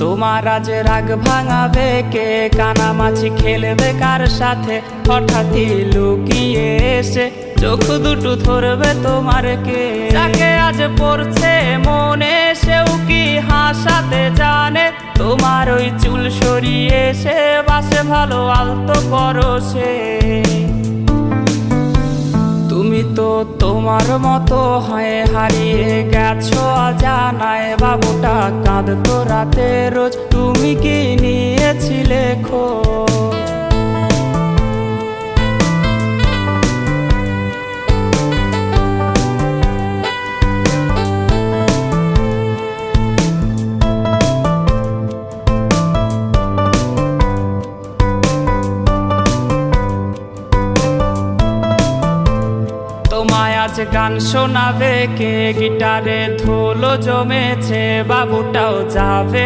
তোমার আজ রাগ ভাঙাবে কে? কানামাছি খেলবে কার সাথে? হঠাৎই লুকিয়ে এসে চোখ দুটো ধরবে তোমার কে? যাকে আজ পড়ছে মনে সেও কি হাসাতে জানে? তোমার ওই চুল সরিয়ে সে বাসে ভালো আলতো পরশে। তুমি তো তোমার মতো হয়ে হারিয়ে গেছো অজানায়। বাবুটা কাঁদতো রাতে রোজ, তুমি কি নিয়েছিলে খোঁজ? তোমায় আজ গান শোনাবে কে? গিটারে ধুলো জমেছে, বাবুটাও যাবে